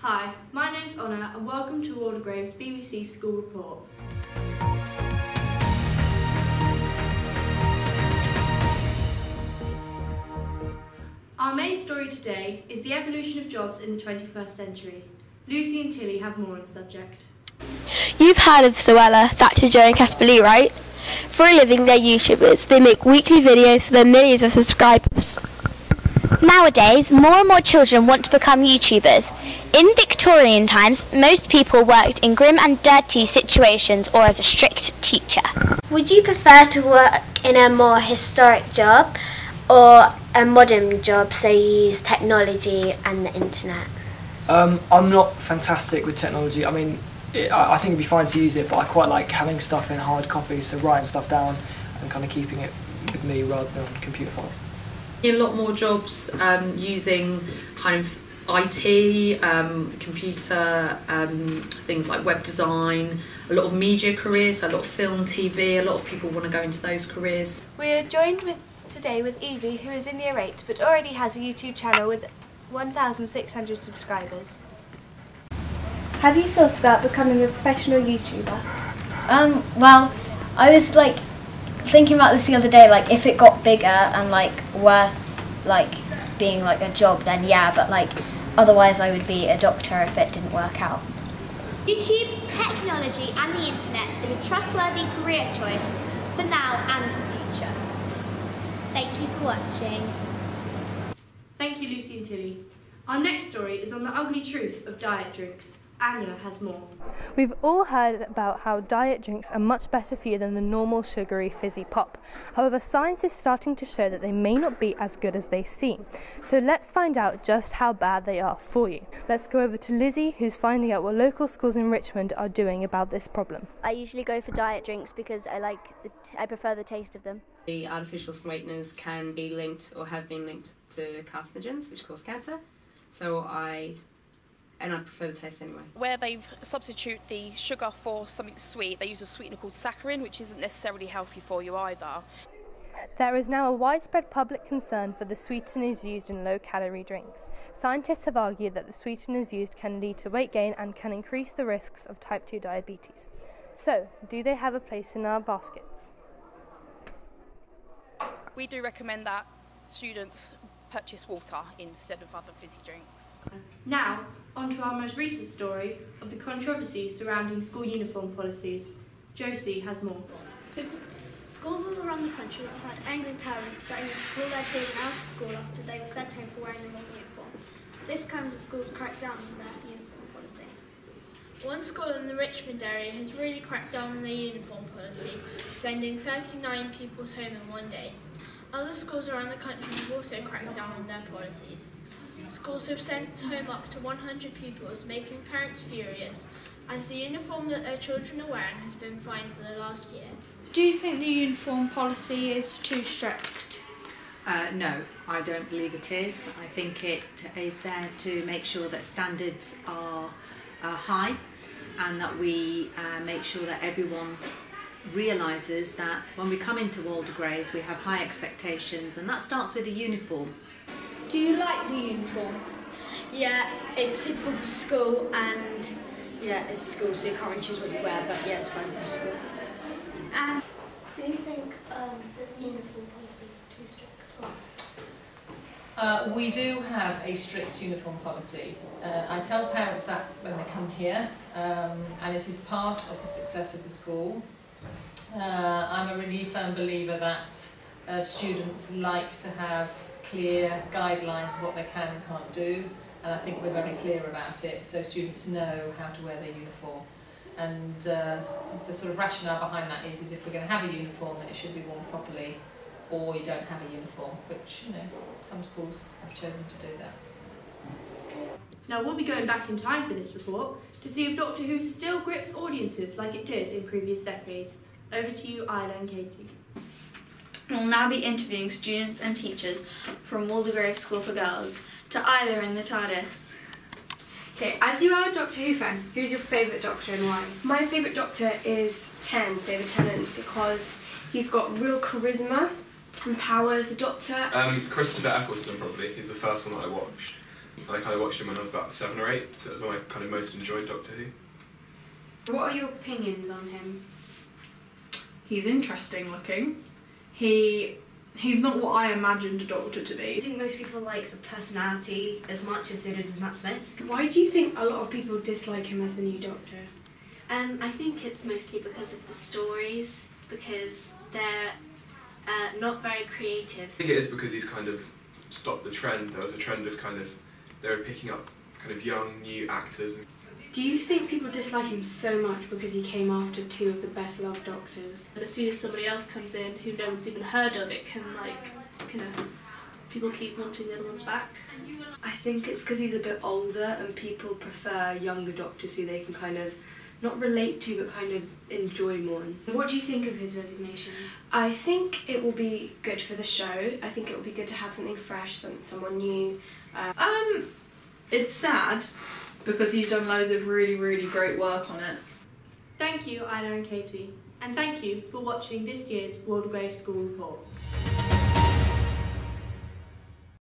Hi, my name's Honor and welcome to Waldegrave's BBC School Report. Our main story today is the evolution of jobs in the 21st century. Lucy and Tilly have more on the subject. You've heard of Zoella, Thatcher, Joe and Casper Lee, right? For a living, they're YouTubers. They make weekly videos for their millions of subscribers. Nowadays, more and more children want to become YouTubers. In Victorian times, most people worked in grim and dirty situations or as a strict teacher. Would you prefer to work in a more historic job or a modern job, so you use technology and the internet? I'm not fantastic with technology. I mean, I think it'd be fine to use it, but I quite like having stuff in hard copy, so writing stuff down and kind of keeping it with me rather than on computer files. A lot more jobs using kind of IT, computer, things like web design, a lot of media careers, so a lot of film, TV, a lot of people want to go into those careers. We are joined today with Evie, who is in Year 8 but already has a YouTube channel with 1,600 subscribers. Have you thought about becoming a professional YouTuber? Well, I was thinking about this the other day, if it got bigger and worth being a job, then yeah, but otherwise I would be a doctor if it didn't work out. YouTube, technology and the internet is a trustworthy career choice for now and the future. Thank you for watching. Thank you, Lucy and Tilly. Our next story is on the ugly truth of diet drinks. Anna has more. We've all heard about how diet drinks are much better for you than the normal sugary fizzy pop. However, science is starting to show that they may not be as good as they seem. So let's find out just how bad they are for you. Let's go over to Lizzie, who's finding out what local schools in Richmond are doing about this problem. I usually go for diet drinks because I prefer the taste of them. The artificial sweeteners can be linked or have been linked to carcinogens, which cause cancer. So I prefer the taste anyway. Where they substitute the sugar for something sweet, they use a sweetener called saccharin, which isn't necessarily healthy for you either. There is now a widespread public concern for the sweeteners used in low-calorie drinks. Scientists have argued that the sweeteners used can lead to weight gain and can increase the risks of type 2 diabetes. So, do they have a place in our baskets? We do recommend that students purchase water instead of other fizzy drinks. Now, on to our most recent story of the controversy surrounding school uniform policies. Josie has more. Schools all around the country have had angry parents threatening to pull their children out of school after they were sent home for wearing the wrong uniform. This comes as schools crack down on their uniform policy. One school in the Richmond area has really cracked down on their uniform policy, sending 39 pupils home in one day. Other schools around the country have also cracked down on their policies. Schools have sent home up to 100 pupils, making parents furious, as the uniform that their children are wearing has been fined for the last year. Do you think the uniform policy is too strict? No, I don't believe it is. I think it is there to make sure that standards are high and that we make sure that everyone realises that when we come into Waldegrave we have high expectations, and that starts with a uniform. Do you like the uniform? Yeah, it's suitable for school, and yeah, it's school, so you can't choose what you wear, but yeah, it's fine for school. And do you think that the uniform policy is too strict? We do have a strict uniform policy. I tell parents that when they come here, and it is part of the success of the school. I'm a really firm believer that students like to have clear guidelines of what they can and can't do, and I think we're very clear about it, so students know how to wear their uniform. And the sort of rationale behind that is if we're going to have a uniform, then it should be worn properly, or you don't have a uniform, which, some schools have chosen to do that. Now we'll be going back in time for this report to see if Doctor Who still grips audiences like it did in previous decades. Over to you, Isla and Katie. We'll now be interviewing students and teachers from Waldegrave School for Girls. To Isla in the TARDIS. Okay, as you are a Doctor Who fan, who's your favourite Doctor and why? My favourite Doctor is David Tennant, because he's got real charisma and power as the Doctor. Christopher Eccleston probably, he's the first one that I watched. I kind of watched him when I was about 7 or 8, so that's when I kind of most enjoyed Doctor Who. What are your opinions on him? He's interesting looking. He's not what I imagined a Doctor to be. I think most people like the personality as much as they did with Matt Smith. Why do you think a lot of people dislike him as the new Doctor? I think it's mostly because of the stories, because they're not very creative. I think it is because he's kind of stopped the trend. There was a trend of they were picking up kind of young, new actors. Do you think people dislike him so much because he came after 2 of the best loved Doctors? As soon as somebody else comes in who no one's even heard of, it can people keep wanting the other ones back. I think it's because he's a bit older and people prefer younger Doctors who they can kind of not relate to but kind of enjoy more. What do you think of his resignation? I think it will be good for the show. I think it will be good to have something fresh, someone new. It's sad because he's done loads of really, really great work on it. Thank you, Isla and Katie, and thank you for watching this year's World Grade School Report.